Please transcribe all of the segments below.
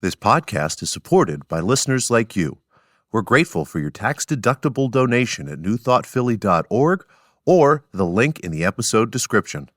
This podcast is supported by listeners like you. We're grateful for your tax-deductible donation at newthoughtphilly.org or the link in the episode description.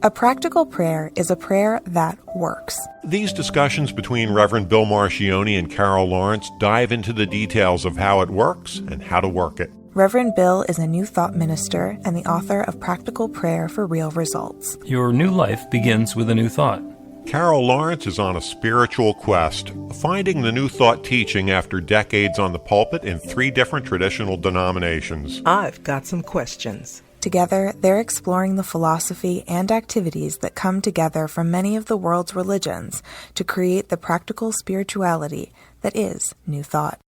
A practical prayer is a prayer that works. These discussions between Reverend Bill Marcioni and Carol Lawrence dive into the details of how it works and how to work it. Reverend Bill is a New Thought minister and the author of Practical Prayer for Real Results. Your new life begins with a new thought. Carol Lawrence is on a spiritual quest, finding the New Thought teaching after decades on the pulpit in 3 different traditional denominations. I've got some questions. Together, they're exploring the philosophy and activities that come together from many of the world's religions to create the practical spirituality that is New Thought.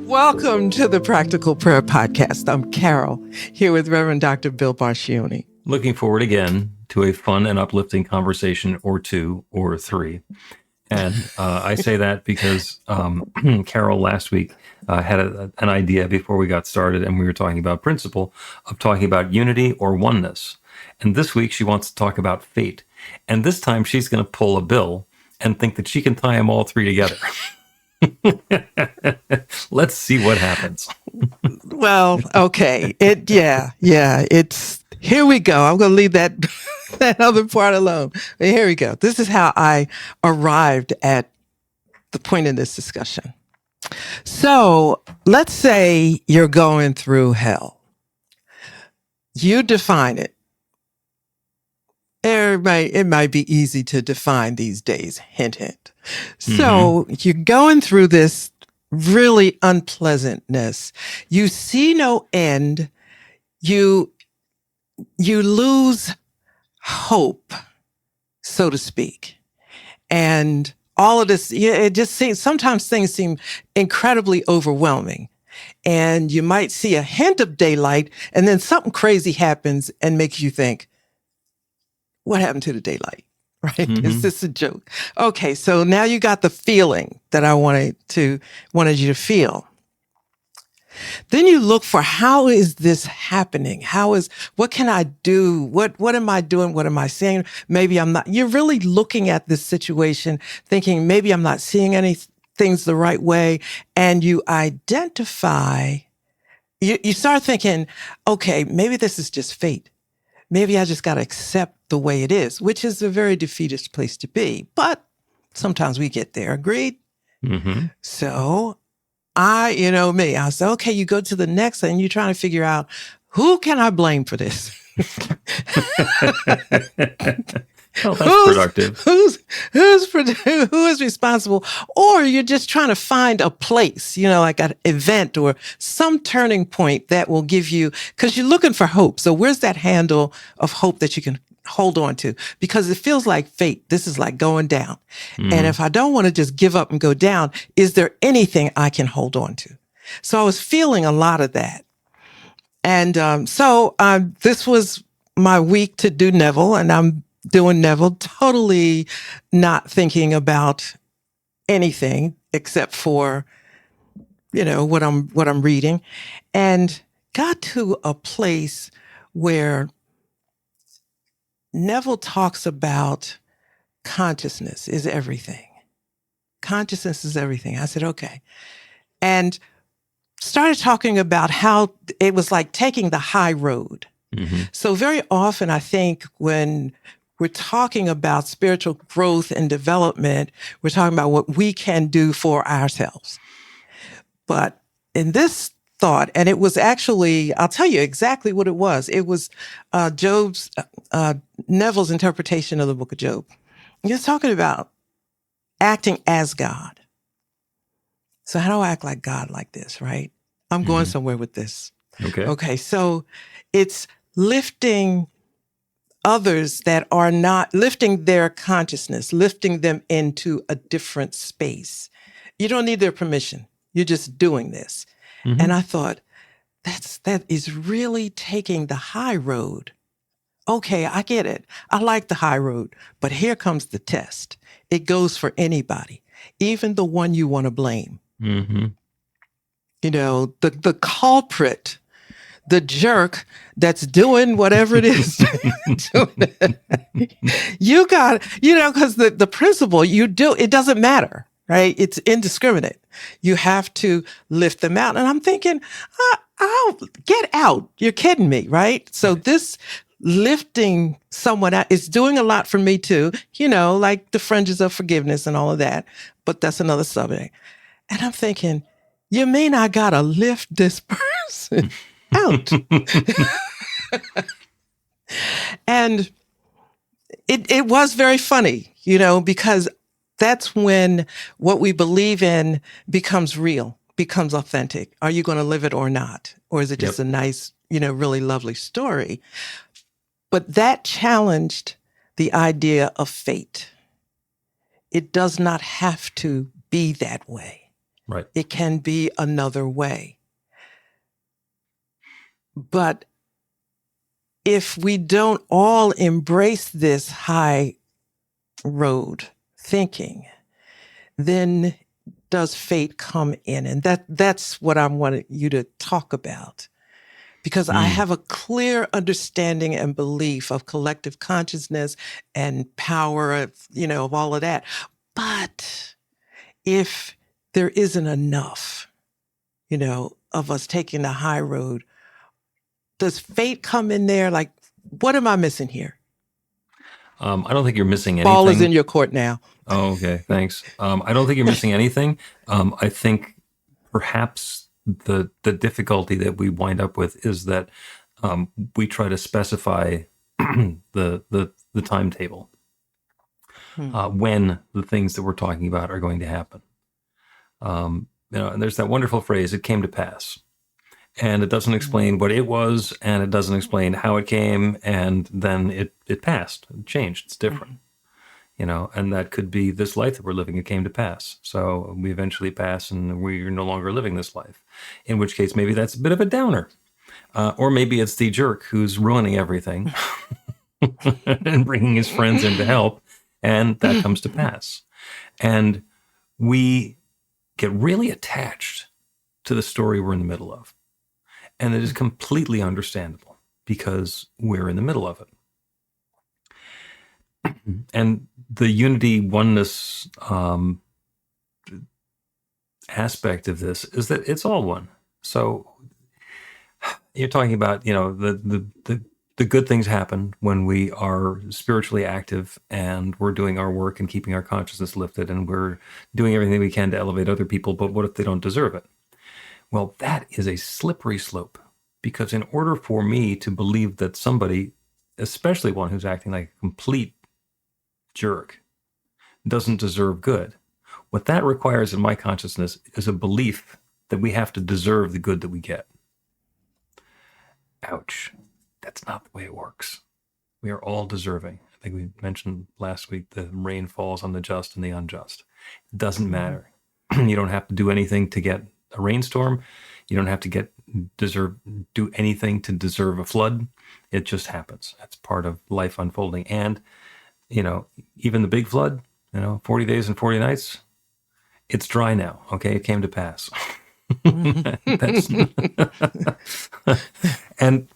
Welcome to the Practical Prayer Podcast. I'm Carol, here with Reverend Dr. Bill Marcioni. Looking forward again to a fun and uplifting conversation or 2 or 3. And I say that because Carol last week had an idea before we got started, and we were talking about principle of talking about unity or oneness. And this week she wants to talk about fate. And this time she's going to pull a Bill and think that she can tie them all 3 together. Let's see what happens. Well, okay. It's here we go. I'm going to leave that other part alone. But here we go. This is how I arrived at the point in this discussion. So let's say you're going through hell. You define it. It might be easy to define these days. Hint, hint. So you're going through this really unpleasantness. You see no end. You lose hope, so to speak. And all of this, it just seems, sometimes things seem incredibly overwhelming. And you might see a hint of daylight, and then something crazy happens and makes you think, what happened to the daylight? Right? Is this a joke? Okay, so now you got the feeling that I wanted you to feel. Then you look for, how is this happening? What can I do? What am I doing? What am I saying? Maybe I'm not. You're really looking at this situation thinking, maybe I'm not seeing any things the right way. And you identify, you start thinking, okay, maybe this is just fate. Maybe I just got to accept the way it is, which is a very defeatist place to be. But sometimes we get there. Agreed? Mm-hmm. So I say, okay, you go to the next thing, you're trying to figure out, who can I blame for this? Well, that's productive. Who is responsible? Or you're just trying to find a place, like an event or some turning point that will give you, because you're looking for hope. So where's that handle of hope that you can hold on to? Because it feels like fate. This is like going down. And if I don't want to just give up and go down, is there anything I can hold on to? So I was feeling a lot of that. And so this was my week to do Neville, and I'm doing Neville, totally not thinking about anything except for, what I'm reading, and got to a place where Neville talks about consciousness is everything. Consciousness is everything. I said, okay. And started talking about how it was like taking the high road. Mm-hmm. So very often, I think when we're talking about spiritual growth and development, we're talking about what we can do for ourselves. But in this thought, and it was actually, I'll tell you exactly what it was. It was Neville's interpretation of the book of Job. He was talking about acting as God. So how do I act like God like this, right? I'm going somewhere with this. Okay. So it's lifting others that are not, lifting their consciousness, lifting them into a different space. You don't need their permission. You're just doing this. Mm-hmm. And I thought, that is really taking the high road. Okay, I get it. I like the high road, but here comes the test. It goes for anybody. even the one you want to blame. Mm-hmm. You know, the culprit, the jerk that's doing whatever it is. You got, because the principle it doesn't matter, right? It's indiscriminate. You have to lift them out. And I'm thinking, oh, get out. You're kidding me, right? So this lifting someone out is doing a lot for me too, like the fringes of forgiveness and all of that. But that's another subject. And I'm thinking, you mean I gotta lift this person out? And it was very funny, because that's when what we believe in becomes real, becomes authentic. Are you going to live it or not? Or is it just a nice, really lovely story? But that challenged the idea of fate. It does not have to be that way. Right. It can be another way. But if we don't all embrace this high road thinking, then does fate come in? And that's what I wanted you to talk about. Because I have a clear understanding and belief of collective consciousness and power of all of that. But if there isn't enough, of us taking the high road, does fate come in there? Like, what am I missing here? I don't think you're missing anything. Ball is in your court now. Oh, okay. Thanks. I don't think you're missing anything. I think perhaps the difficulty that we wind up with is that we try to specify the timetable when the things that we're talking about are going to happen. And there's that wonderful phrase, "It came to pass." And it doesn't explain what it was, and it doesn't explain how it came, and then it passed, it changed, it's different. And that could be this life that we're living, it came to pass. So we eventually pass and we're no longer living this life, in which case maybe that's a bit of a downer. Or maybe it's the jerk who's ruining everything and bringing his friends in to help, and that comes to pass. And we get really attached to the story we're in the middle of. And it is completely understandable because we're in the middle of it. And the unity, oneness aspect of this is that it's all one. So you're talking about, the good things happen when we are spiritually active and we're doing our work and keeping our consciousness lifted and we're doing everything we can to elevate other people. But what if they don't deserve it? Well, that is a slippery slope, because in order for me to believe that somebody, especially one who's acting like a complete jerk, doesn't deserve good, what that requires in my consciousness is a belief that we have to deserve the good that we get. Ouch. That's not the way it works. We are all deserving. I think we mentioned last week the rain falls on the just and the unjust. It doesn't matter. You don't have to do anything to get a rainstorm. You don't have to do anything to deserve a flood. It just happens. That's part of life unfolding. And, even the big flood, 40 days and 40 nights, it's dry now. Okay. It came to pass. And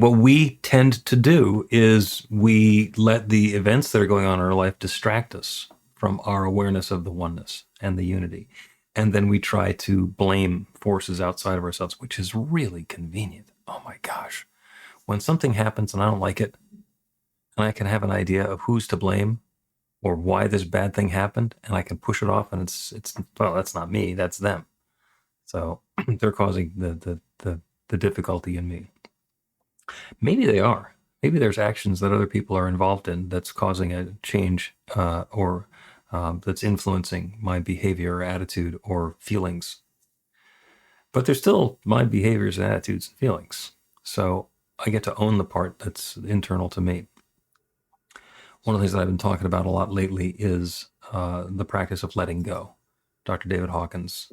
what we tend to do is we let the events that are going on in our life distract us from our awareness of the oneness and the unity. And then we try to blame forces outside of ourselves, which is really convenient. Oh my gosh. When something happens and I don't like it, and I can have an idea of who's to blame or why this bad thing happened, and I can push it off, and it's well, that's not me, that's them. So they're causing the difficulty in me. Maybe they are. Maybe there's actions that other people are involved in that's causing a change or that's influencing my behavior or attitude or feelings. But they're still my behaviors and attitudes and feelings. So I get to own the part that's internal to me. One of the things that I've been talking about a lot lately is the practice of letting go. Dr. David Hawkins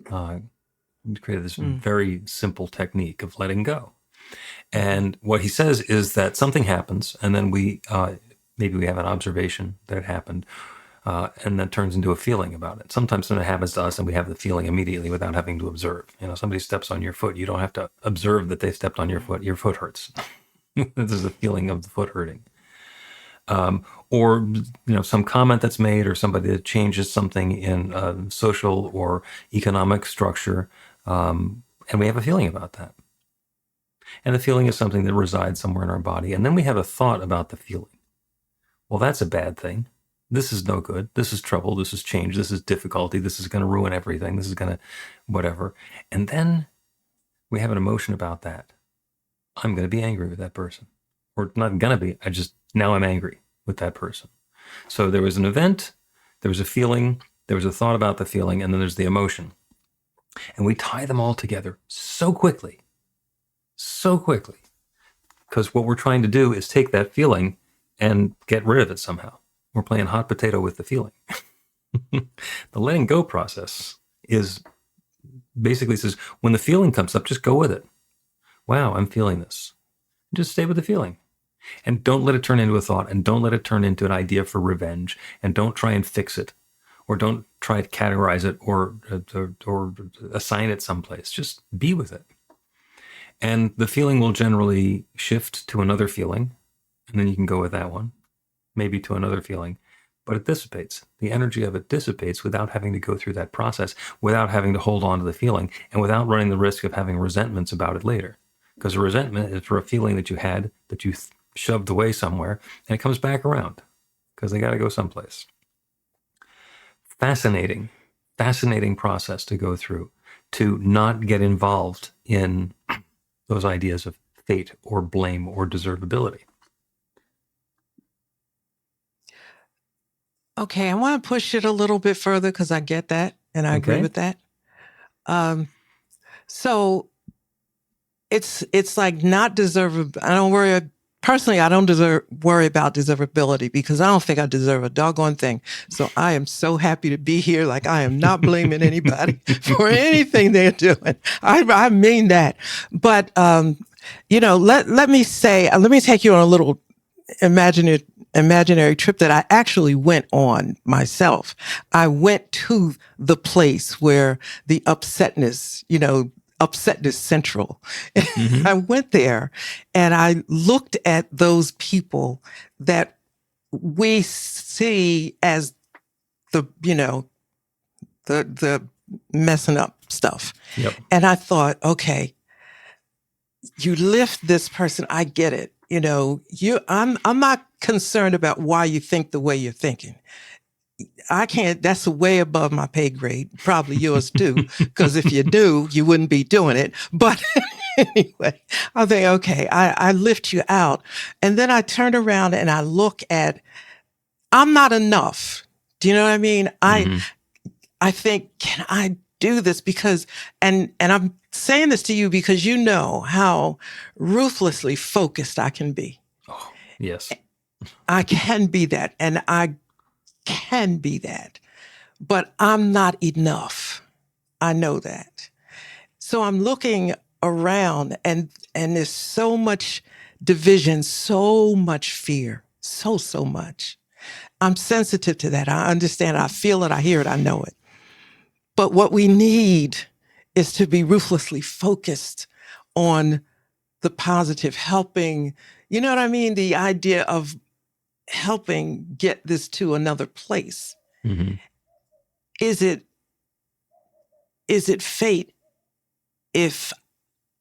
created this very simple technique of letting go. And what he says is that something happens, and then maybe we have an observation that it happened. and then turns into a feeling about it. Sometimes it happens to us and we have the feeling immediately without having to observe. Somebody steps on your foot. You don't have to observe that they stepped on your foot. Your foot hurts. This is a feeling of the foot hurting. Or some comment that's made, or somebody that changes something in social or economic structure, and we have a feeling about that. And the feeling is something that resides somewhere in our body. And then we have a thought about the feeling. Well, that's a bad thing. This is no good. This is trouble. This is change. This is difficulty. This is going to ruin everything. This is going to whatever. And then we have an emotion about that. I'm going to be angry with that person. Or not going to be. Now I'm angry with that person. So there was an event, there was a feeling, there was a thought about the feeling, and then there's the emotion. And we tie them all together so quickly, because what we're trying to do is take that feeling and get rid of it somehow. We're playing hot potato with the feeling. The letting go process is basically says, when the feeling comes up, just go with it. Wow, I'm feeling this. Just stay with the feeling. And don't let it turn into a thought, and don't let it turn into an idea for revenge, and don't try and fix it, or don't try to categorize it or assign it someplace. Just be with it. And the feeling will generally shift to another feeling, and then you can go with that one, maybe to another feeling, but it dissipates. The energy of it dissipates without having to go through that process, without having to hold on to the feeling, and without running the risk of having resentments about it later. Because a resentment is for a feeling that you had, that you shoved away somewhere, and it comes back around because they got to go someplace. Fascinating process to go through, to not get involved in those ideas of fate or blame or deservability. Okay, I want to push it a little bit further because I get that and I agree with that. So it's like not deservable. I don't worry about deservability because I don't think I deserve a doggone thing. So I am so happy to be here. Like, I am not blaming anybody for anything they're doing. I mean that. But, let me take you on a little imaginary trip that I actually went on myself. I went to the place where the upsetness central. Mm-hmm. I went there and I looked at those people that we see as the messing up stuff. Yep. And I thought, okay, you lift this person. I get it. I'm not concerned about why you think the way you're thinking. I can't, that's way above my pay grade, probably yours too, because if you do, you wouldn't be doing it. But anyway, I think, okay, I lift you out. And then I turn around and I look at, I'm not enough. Do you know what I mean? Mm-hmm. I think, can I do this? Because, and I'm saying this to you because you know how ruthlessly focused I can be. Oh, yes. I can be that. And I can be that, but I'm not enough. I know that. So I'm looking around and there's so much division, so much fear, so much. I'm sensitive to that. I understand. I feel it. I hear it. I know it. But what we need is to be ruthlessly focused on the positive, helping, you know what I mean? The idea of helping get this to another place. Mm-hmm. Is it fate if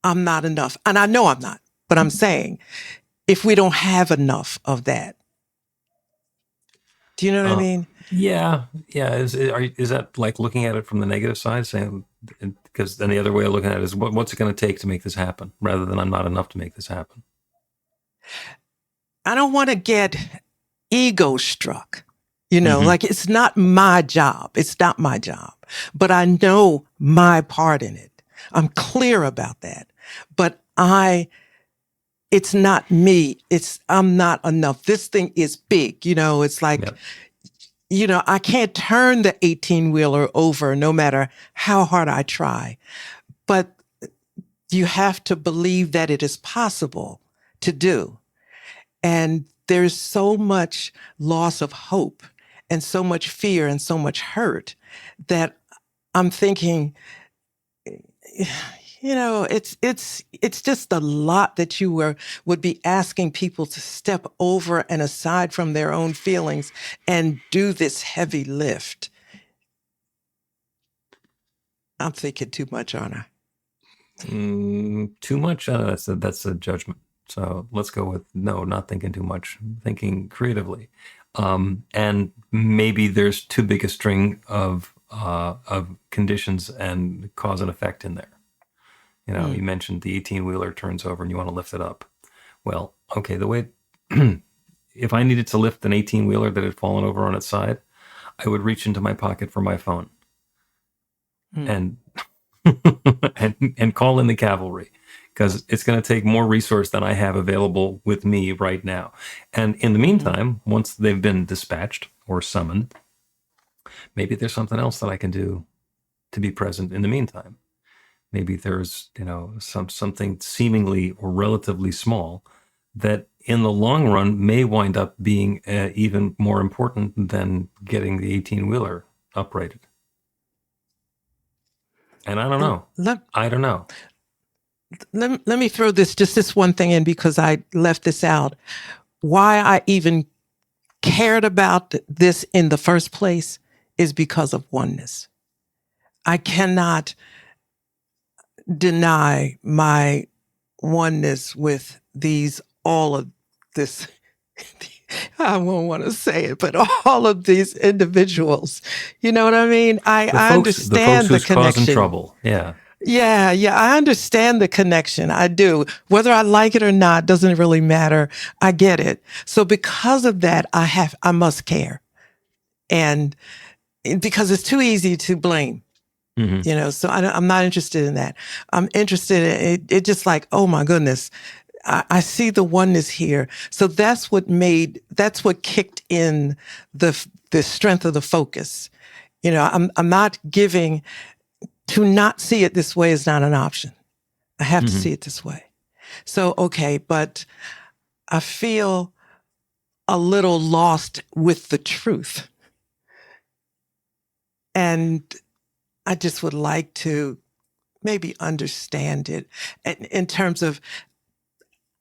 I'm not enough? And I know I'm not, but I'm saying if we don't have enough of that. Do you know what I mean? Yeah. Is that like looking at it from the negative side, saying, because then the other way of looking at it is what's it going to take to make this happen, rather than I'm not enough to make this happen? I don't want to get ego struck, mm-hmm. Like it's not my job. It's not my job, but I know my part in it. I'm clear about that, but it's not me. I'm not enough. This thing is big, it's like, yep. I can't turn the 18-wheeler over no matter how hard I try, but you have to believe that it is possible to do. And there's so much loss of hope and so much fear and so much hurt that I'm thinking, it's just a lot that you would be asking people to step over and aside from their own feelings and do this heavy lift. I'm thinking too much, aren't I? Too much? That's a judgment. So let's go with no, not thinking too much, thinking creatively. And maybe there's too big a string of conditions and cause and effect in there. You mentioned the 18-wheeler turns over and you want to lift it up. Well, okay, the way, if I needed to lift an 18-wheeler that had fallen over on its side, I would reach into my pocket for my phone and and call in the cavalry, because it's going to take more resource than I have available with me right now. And in the meantime, once they've been dispatched or summoned, maybe there's something else that I can do to be present in the meantime. Maybe there's, something seemingly or relatively small that in the long run may wind up being even more important than getting the 18-wheeler uprighted. And I don't know. I don't know. Let me throw this one thing in, because I left this out. Why I even cared about this in the first place is because of oneness. I cannot deny my oneness with all of this. I won't want to say it, but all of these individuals, you know what I mean? I understand the connection. Causing trouble. Yeah. Yeah. I understand the connection. I do. Whether I like it or not doesn't really matter. I get it. So because of that, I must care. And because it's too easy to blame. Mm-hmm. So I'm not interested in that. I'm interested in it. It's just like, oh my goodness, I see the oneness here. So that's what kicked in the strength of the focus. I'm not giving. To not see it this way is not an option. I have to see it this way. So, okay, but I feel a little lost with the truth. And I just would like to maybe understand it in terms of,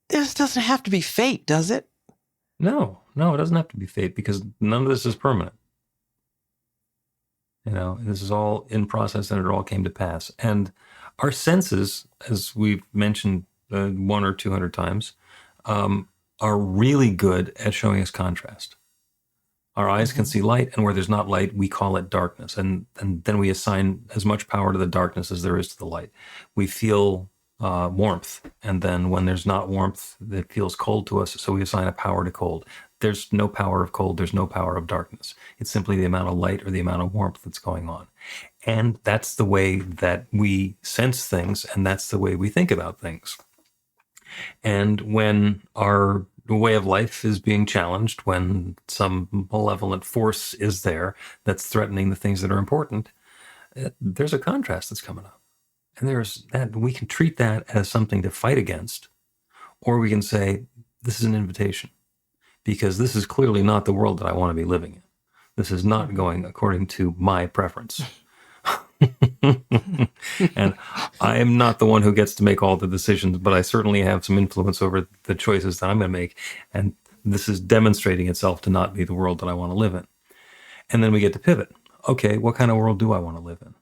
this doesn't have to be fate, does it? No, it doesn't have to be fate, because none of this is permanent. This is all in process, and it all came to pass. And our senses, as we've mentioned 100 or 200 times, are really good at showing us contrast. Our eyes can see light, and where there's not light, we call it darkness. And then we assign as much power to the darkness as there is to the light. We feel warmth, and then when there's not warmth, it feels cold to us, so we assign a power to cold. There's no power of cold, there's no power of darkness. It's simply the amount of light or the amount of warmth that's going on. And that's the way that we sense things, and that's the way we think about things. And when our way of life is being challenged, when some malevolent force is there that's threatening the things that are important, there's a contrast that's coming up. And there's that, we can treat that as something to fight against, or we can say, this is an invitation, because this is clearly not the world that I want to be living in. This is not going according to my preference. And I am not the one who gets to make all the decisions, but I certainly have some influence over the choices that I'm going to make. And this is demonstrating itself to not be the world that I want to live in. And then we get to pivot. Okay, what kind of world do I want to live in?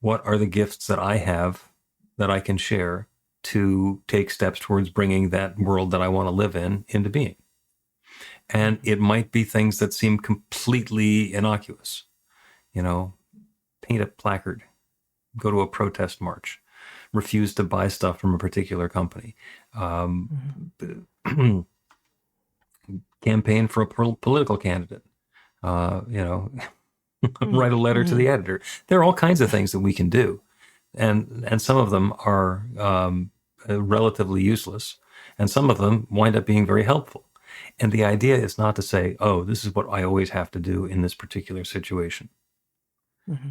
What are the gifts that I have that I can share to take steps towards bringing that world that I want to live in into being? And it might be things that seem completely innocuous. Paint a placard, go to a protest march, refuse to buy stuff from a particular company, campaign for a political candidate, write a letter to the editor. There are all kinds of things that we can do. And some of them are relatively useless, and some of them wind up being very helpful. And the idea is not to say, oh, this is what I always have to do in this particular situation.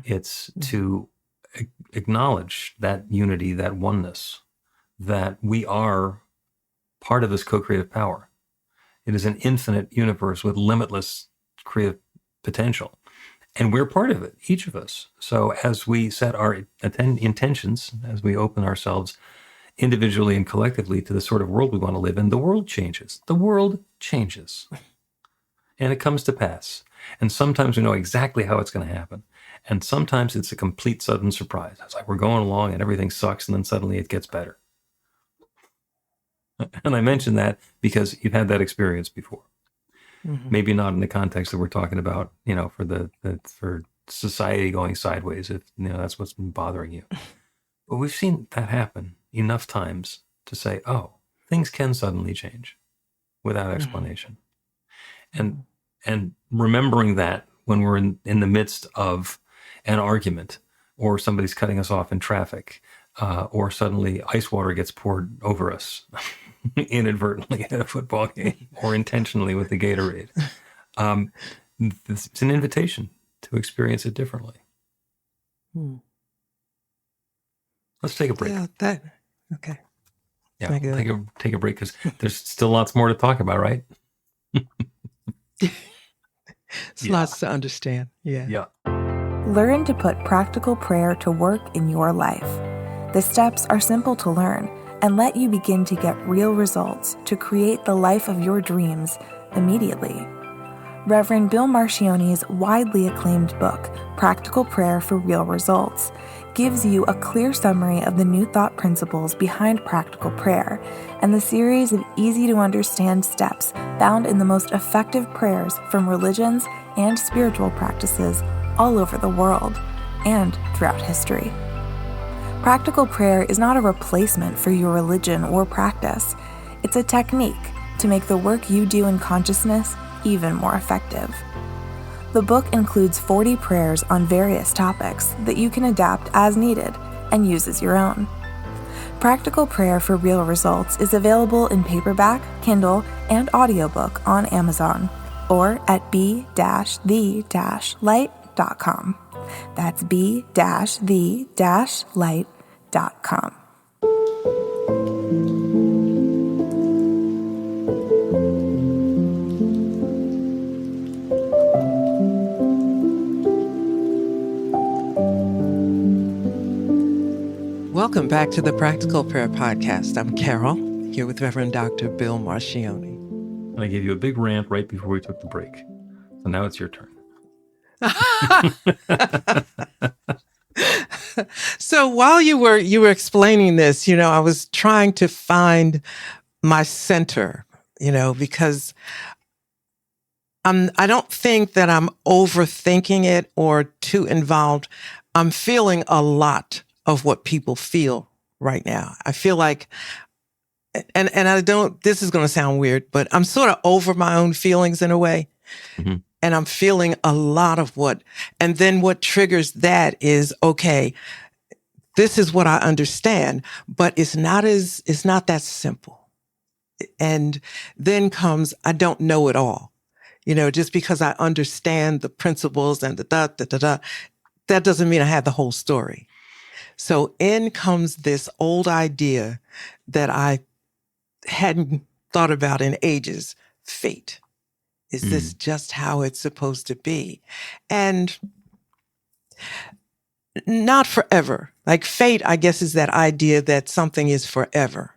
It's to acknowledge that unity, that oneness, that we are part of this co-creative power. It is an infinite universe with limitless creative potential. And we're part of it, each of us. So as we set our intentions, as we open ourselves individually and collectively to the sort of world we want to live in, the world changes. The world changes. And it comes to pass. And sometimes we know exactly how it's going to happen. And sometimes it's a complete sudden surprise. It's like we're going along and everything sucks, and then suddenly it gets better. And I mention that because you've had that experience before. Mhm. Maybe not in the context that we're talking about, for society going sideways, if that's what's been bothering you. But we've seen that happen enough times to say, oh, things can suddenly change without explanation. And remembering that when we're in the midst of an argument, or somebody's cutting us off in traffic, or suddenly ice water gets poured over us inadvertently at a football game, or intentionally with the Gatorade. It's an invitation to experience it differently. Hmm. Let's take a break. Yeah, okay. Yeah, Thank you. take a break because there's still lots more to talk about, right? It's lots to understand. Yeah. Yeah. Learn to put practical prayer to work in your life. The steps are simple to learn and let you begin to get real results to create the life of your dreams immediately. Reverend Bill Marcione's widely acclaimed book, Practical Prayer for Real Results, gives you a clear summary of the New Thought principles behind practical prayer and the series of easy-to-understand steps found in the most effective prayers from religions and spiritual practices all over the world and throughout history. Practical prayer is not a replacement for your religion or practice. It's a technique to make the work you do in consciousness even more effective. The book includes 40 prayers on various topics that you can adapt as needed and use as your own. Practical Prayer for Real Results is available in paperback, Kindle, and audiobook on Amazon or at b-the-light.com. That's b-the-light.com. Welcome back to the Practical Prayer Podcast. I'm Carol, here with Reverend Dr. Bill Marcione. And I gave you a big rant right before we took the break. So now it's your turn. So while you were explaining this, I was trying to find my center, because I don't think that I'm overthinking it or too involved. I'm feeling a lot of what people feel right now. I feel like, and I don't, this is going to sound weird, but I'm sort of over my own feelings in a way. Mm-hmm. And I'm feeling a lot of and then what triggers that is, okay, this is what I understand, but it's not that simple. And then comes, I don't know it all. Just because I understand the principles and that doesn't mean I have the whole story. So in comes this old idea that I hadn't thought about in ages, fate. Is this just how it's supposed to be? And not forever. Like fate, I guess, is that idea that something is forever,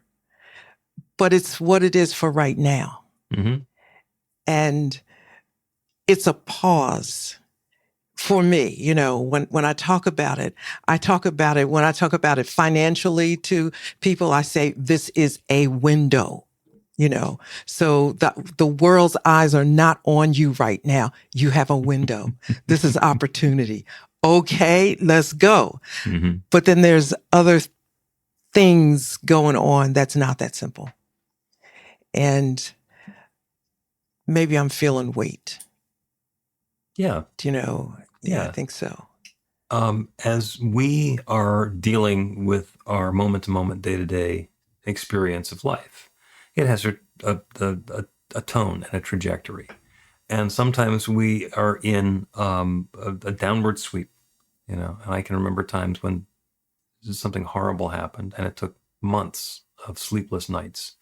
but it's what it is for right now. Mm-hmm. And it's a pause for me, when I talk about it, when I talk about it financially to people, I say, this is a window, so the world's eyes are not on you right now. You have a window. This is opportunity. Okay, let's go. Mm-hmm. But then there's other things going on that's not that simple. And maybe I'm feeling weight. Yeah. Yeah, I think so. As we are dealing with our moment-to-moment, day-to-day experience of life, it has a tone and a trajectory. And sometimes we are in a downward sweep, and I can remember times when something horrible happened and it took months of sleepless nights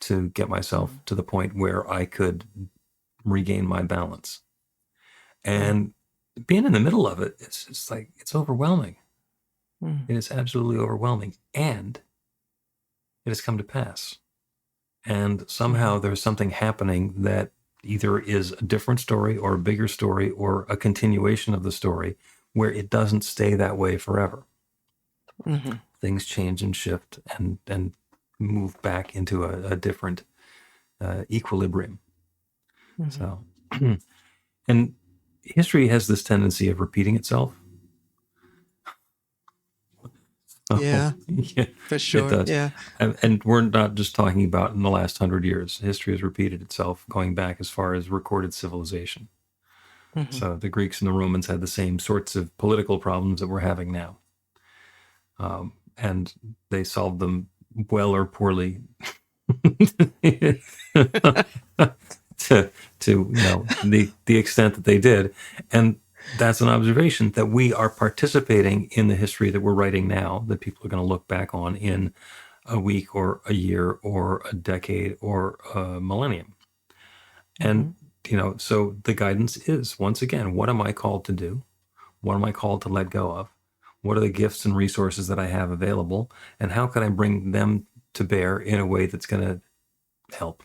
to get myself to the point where I could regain my balance. And being in the middle of it, it's just like, it's overwhelming. Mm. It is absolutely overwhelming. And it has come to pass. And somehow there's something happening that either is a different story or a bigger story or a continuation of the story where it doesn't stay that way forever. Mm-hmm. Things change and shift and move back into a different equilibrium. Mm-hmm. So, and history has this tendency of repeating itself. Yeah, Yeah, for sure. it does. Yeah. And we're not just talking about in the last 100 years. History has repeated itself going back as far as recorded civilization. Mm-hmm. So the Greeks and the Romans had the same sorts of political problems that we're having now. And they solved them well or poorly to the extent that they did. And that's an observation that we are participating in the history that we're writing now, that people are going to look back on in a week or a year or a decade or a millennium. And, so the guidance is, once again, what am I called to do? What am I called to let go of? What are the gifts and resources that I have available? And how can I bring them to bear in a way that's going to help?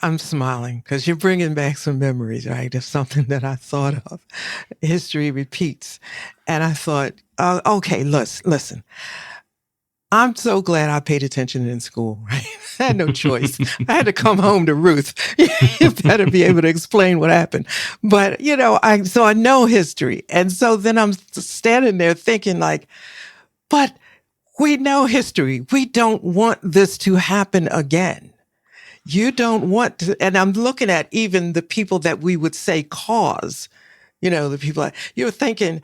I'm smiling because you're bringing back some memories, right? Of something that I thought of. History repeats. And I thought, okay, listen. I'm so glad I paid attention in school, right? I had no choice. I had to come home to Ruth. You better be able to explain what happened. But, so I know history. And so then I'm standing there thinking like, but we know history. We don't want this to happen again. You don't want to, and I'm looking at even the people that we would say cause, the people you're thinking,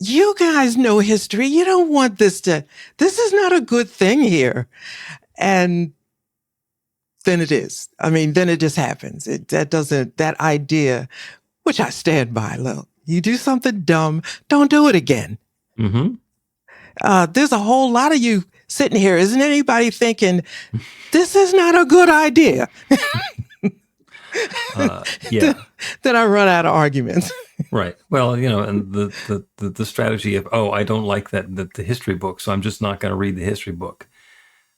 you guys know history. You don't want this is not a good thing here. And then it is. I mean, then it just happens. That idea, which I stand by, look, you do something dumb, don't do it again. Mm-hmm. There's a whole lot of you sitting here. Isn't anybody thinking, this is not a good idea? Yeah. Then I run out of arguments. Right. Well, and the strategy of, I don't like the history book, so I'm just not going to read the history book.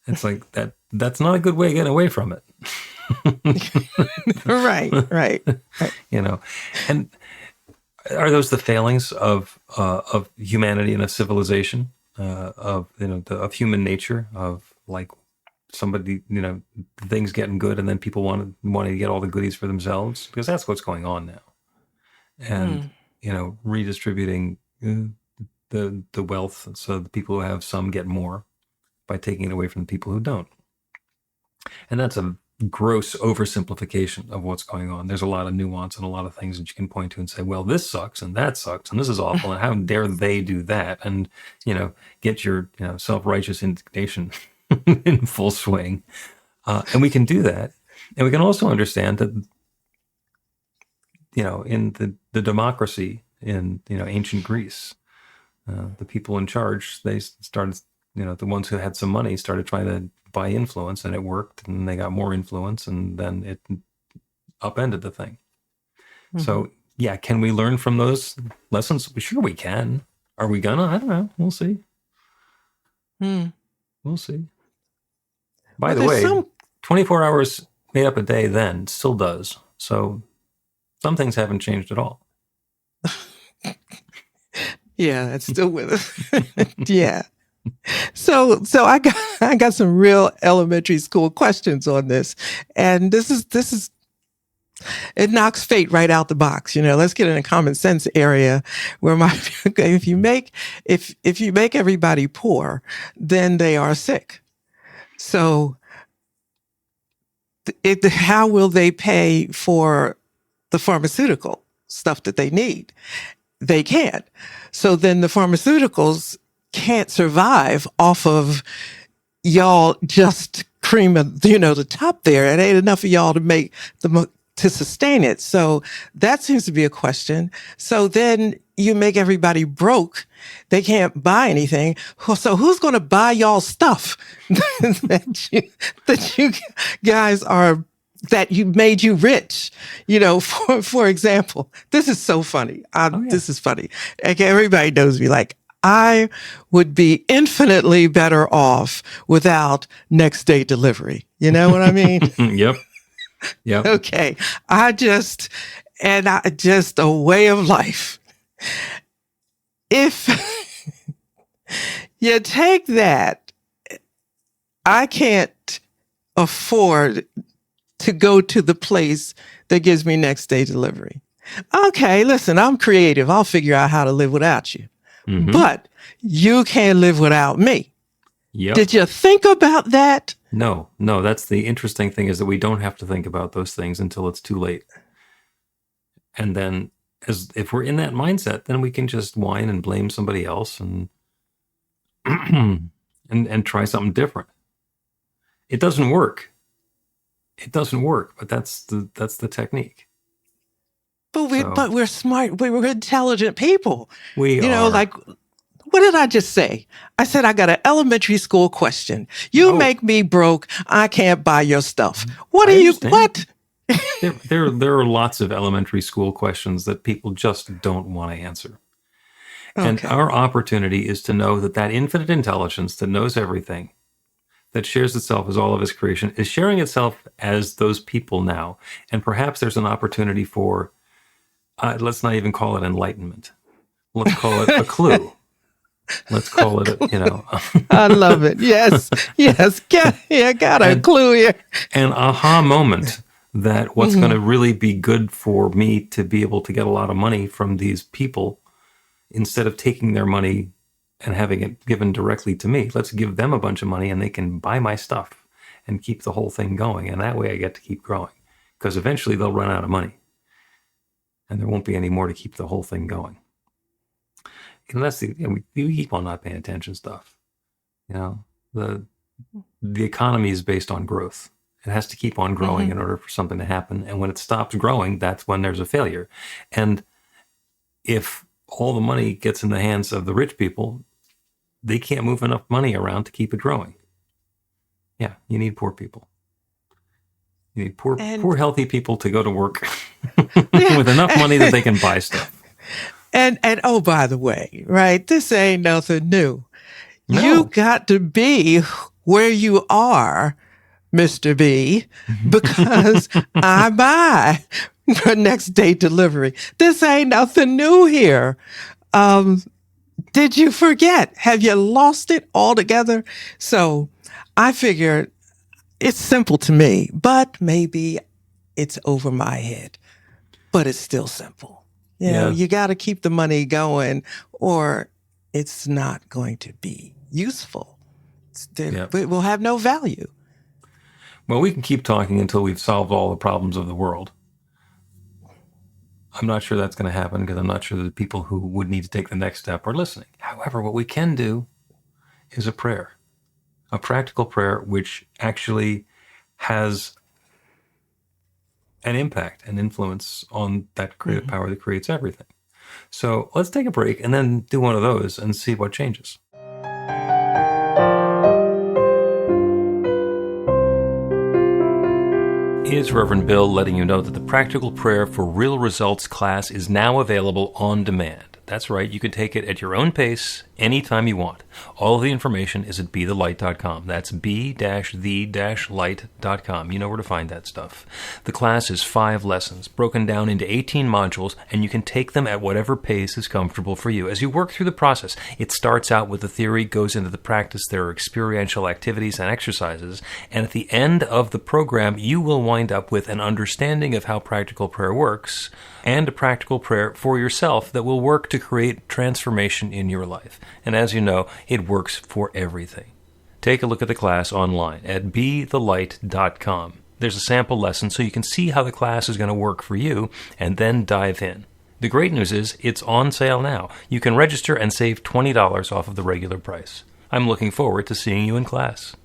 It's like that's not a good way of getting away from it. Right. And are those the failings of humanity and of civilization, of human nature, of like somebody, things getting good and then people want to get all the goodies for themselves, because that's what's going on now. And redistributing the wealth so the people who have some get more by taking it away from the people who don't. And that's a gross oversimplification of what's going on. There's a lot of nuance and a lot of things that you can point to and say, well, this sucks and that sucks and this is awful and how dare they do that, and get your self-righteous indignation in full swing. And we can do that. And we can also understand that in the democracy in ancient Greece, the people in charge, they started, the ones who had some money started trying to buy influence, and it worked, and they got more influence, and then it upended the thing. Mm-hmm. So yeah, can we learn from those lessons? Sure we can. Are we gonna? I don't know. We'll see. We'll see. By the way, 24 hours made up a day then still does. So some things haven't changed at all. Yeah, it's still with us. Yeah. So I got some real elementary school questions on this, and this is it knocks fate right out the box. Let's get in a common sense area where if you make everybody poor, then they are sick. So how will they pay for the pharmaceutical stuff that they need? They can't. So then the pharmaceuticals can't survive off of y'all just cream of, the top there. It ain't enough of y'all to sustain it. So that seems to be a question. So then you make everybody broke. They can't buy anything. So who's going to buy y'all stuff that you guys are, that you made you rich. For example, this is so funny. This is funny. Like, everybody knows me. Like, I would be infinitely better off without next day delivery. You know what I mean? Yep. Okay. Just a way of life. If you take that, I can't afford to go to the place that gives me next day delivery. Okay, listen, I'm creative. I'll figure out how to live without you. Mm-hmm. But you can't live without me. Yep. Did you think about that? No. That's the interesting thing, is that we don't have to think about those things until it's too late. And then, if we're in that mindset, then we can just whine and blame somebody else and and try something different. It doesn't work. But that's the technique. But we're smart. We're intelligent people. We are. Like, what did I just say? I said, I got an elementary school question. You make me broke. I can't buy your stuff. What? There are lots of elementary school questions that people just don't want to answer. Okay. And our opportunity is to know that infinite intelligence that knows everything, that shares itself as all of its creation, is sharing itself as those people now. And perhaps there's an opportunity for, let's not even call it enlightenment. Let's call it a clue. Let's call it, I love it. Yes. Got a clue here. An aha moment that what's going to really be good for me to be able to get a lot of money from these people, instead of taking their money and having it given directly to me, let's give them a bunch of money and they can buy my stuff and keep the whole thing going. And that way I get to keep growing, because eventually they'll run out of money and there won't be any more to keep the whole thing going. Unless we keep on not paying attention stuff. The economy is based on growth. It has to keep on growing in order for something to happen. And when it stops growing, that's when there's a failure. And if all the money gets in the hands of the rich people, they can't move enough money around to keep it growing. Yeah, you need poor people. You need poor healthy people to go to work with enough money that they can buy stuff. And oh, by the way, right, this ain't nothing new. No. You got to be where you are, Mr. B, because I buy for next day delivery. This ain't nothing new here. Did you forget? Have you lost it altogether? So I figured it's simple to me, but maybe it's over my head, but it's still simple. You got to keep the money going or it's not going to be useful. It will have no value. Well, we can keep talking until we've solved all the problems of the world. I'm not sure that's going to happen, because I'm not sure that the people who would need to take the next step are listening. However, what we can do is a prayer, a practical prayer, which actually has an impact and influence on that creative power that creates everything. So let's take a break and then do one of those and see what changes. It's Reverend Bill letting you know that the Practical Prayer for Real Results class is now available on demand. That's right, you can take it at your own pace, anytime you want. All of the information is at bethelight.com. That's b-the-light.com. You know where to find that stuff. The class is 5 lessons, broken down into 18 modules, and you can take them at whatever pace is comfortable for you. As you work through the process, it starts out with the theory, goes into the practice, there are experiential activities and exercises, and at the end of the program, you will wind up with an understanding of how practical prayer works, and a practical prayer for yourself that will work to create transformation in your life. And as you know, it works for everything. Take a look at the class online at bethelight.com. There's a sample lesson so you can see how the class is going to work for you, and then dive in. The great news is it's on sale now. You can register and save $20 off of the regular price. I'm looking forward to seeing you in class.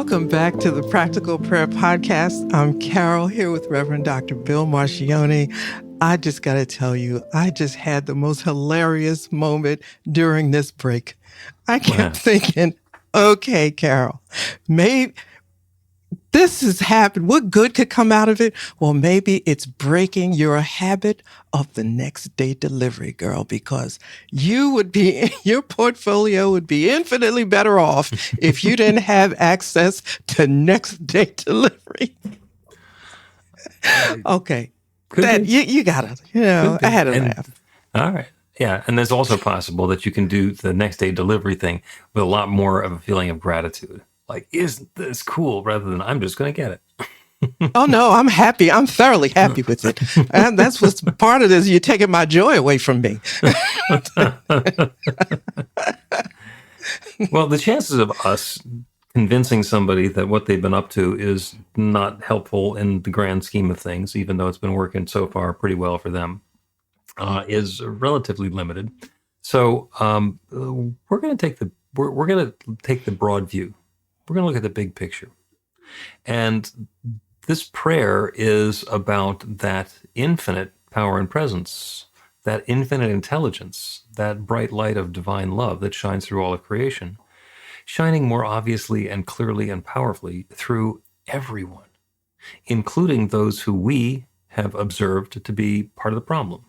Welcome back to the Practical Prayer Podcast. I'm Carol here with Reverend Dr. Bill Marcioni. I just got to tell you, I just had the most hilarious moment during this break. I kept thinking, okay, Carol, maybe this has happened. What good could come out of it? Well, maybe it's breaking your habit of the next day delivery, girl, because your portfolio would be infinitely better off if you didn't have access to next day delivery. Okay. You gotta, I had to laugh. All right. Yeah. And there's also possible that you can do the next day delivery thing with a lot more of a feeling of gratitude. Like, isn't this cool? Rather than I'm just going to get it. Oh, no, I'm happy. I'm thoroughly happy with it. And that's what's part of this. You're taking my joy away from me. Well, the chances of us convincing somebody that what they've been up to is not helpful in the grand scheme of things, even though it's been working so far pretty well for them, is relatively limited. So we're going to take the broad view. We're going to look at the big picture. And this prayer is about that infinite power and presence, that infinite intelligence, that bright light of divine love that shines through all of creation, shining more obviously and clearly and powerfully through everyone, including those who we have observed to be part of the problem.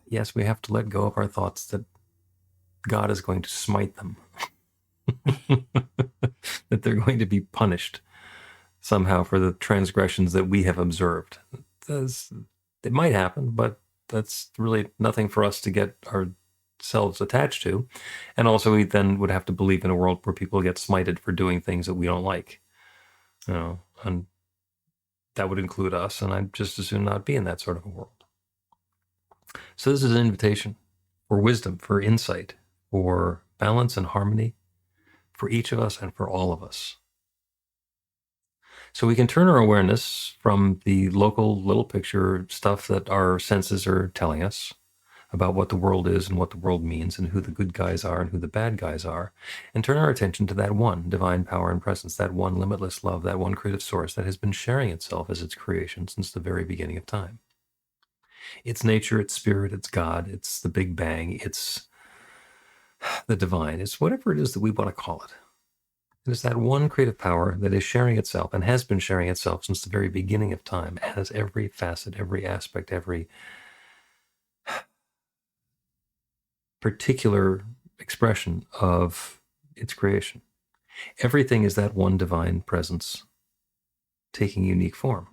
Yes, we have to let go of our thoughts that God is going to smite them. That they're going to be punished somehow for the transgressions that we have observed. It might happen, but that's really nothing for us to get ourselves attached to. And also we then would have to believe in a world where people get smited for doing things that we don't like. And that would include us, and I'd just as soon not be in that sort of a world. So this is an invitation for wisdom, for insight, for balance and harmony, for each of us and for all of us. So we can turn our awareness from the local little picture stuff that our senses are telling us about what the world is and what the world means and who the good guys are and who the bad guys are, and turn our attention to that one divine power and presence, that one limitless love, that one creative source that has been sharing itself as its creation since the very beginning of time. It's nature, it's spirit, it's God, it's the Big Bang, it's the divine, it's whatever it is that we want to call it. It is that one creative power that is sharing itself and has been sharing itself since the very beginning of time, as every facet, every aspect, every particular expression of its creation. Everything is that one divine presence taking unique form.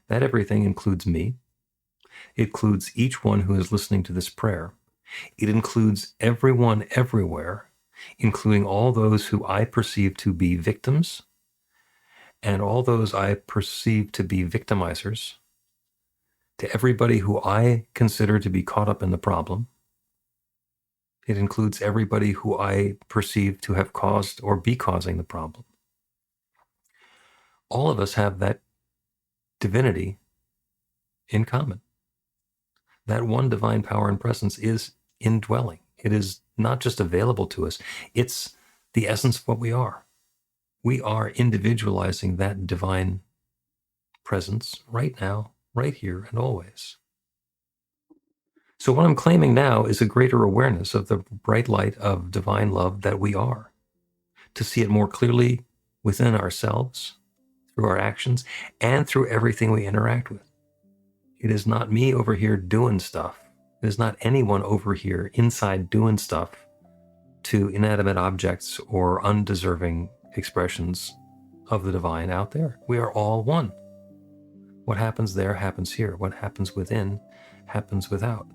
That everything includes me. It includes each one who is listening to this prayer. It includes everyone everywhere, including all those who I perceive to be victims and all those I perceive to be victimizers, to everybody who I consider to be caught up in the problem. It includes everybody who I perceive to have caused or be causing the problem. All of us have that divinity in common. That one divine power and presence is indwelling. It is not just available to us. It's the essence of what we are. We are individualizing that divine presence right now, right here, and always. So what I'm claiming now is a greater awareness of the bright light of divine love that we are, to see it more clearly within ourselves, through our actions, and through everything we interact with. It is not me over here doing stuff. It is not anyone over here inside doing stuff to inanimate objects or undeserving expressions of the divine out there. We are all one. What happens there happens here. What happens within happens without.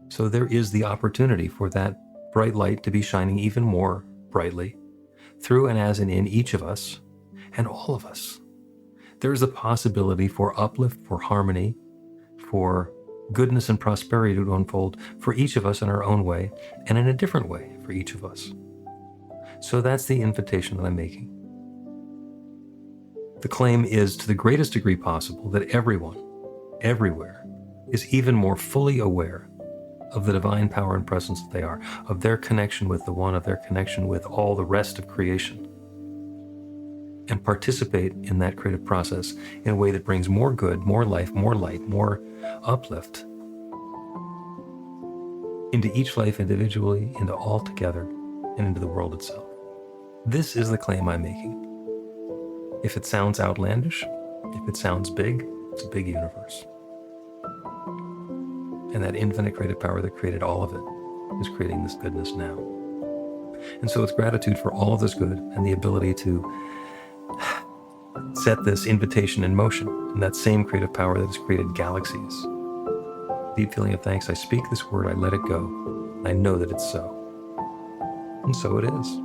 So there is the opportunity for that bright light to be shining even more brightly through and as and in each of us and all of us. There is a possibility for uplift, for harmony, for goodness and prosperity to unfold for each of us in our own way and in a different way for each of us. So that's the invitation that I'm making. The claim is, to the greatest degree possible, that everyone, everywhere, is even more fully aware of the divine power and presence that they are, of their connection with the One, of their connection with all the rest of creation, and participate in that creative process in a way that brings more good, more life, more light, more uplift into each life individually, into all together, and into the world itself. This is the claim I'm making. If it sounds outlandish, if it sounds big, it's a big universe. And that infinite creative power that created all of it is creating this goodness now. And so with gratitude for all of this good and the ability to set this invitation in motion, and that same creative power that has created galaxies, deep feeling of thanks, I speak this word, I let it go, and I know that it's so. And so it is.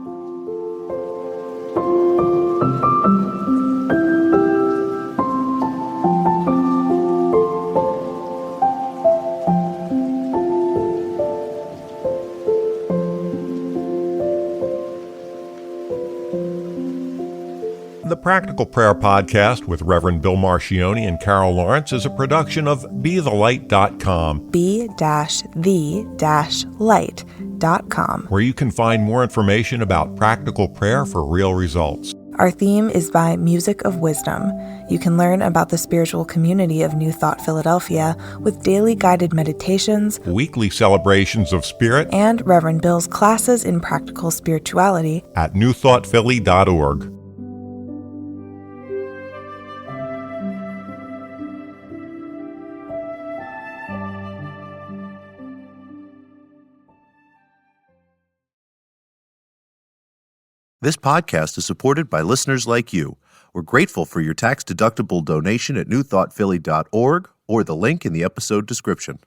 The Practical Prayer Podcast with Reverend Bill Marcioni and Carol Lawrence is a production of BeTheLight.com. be-the-light.com. where you can find more information about practical prayer for real results. Our theme is by Music of Wisdom. You can learn about the spiritual community of New Thought Philadelphia with daily guided meditations, Weekly celebrations of spirit and Reverend Bill's classes in practical spirituality at newthoughtphilly.org. This podcast is supported by listeners like you. We're grateful for your tax-deductible donation at newthoughtphilly.org or the link in the episode description.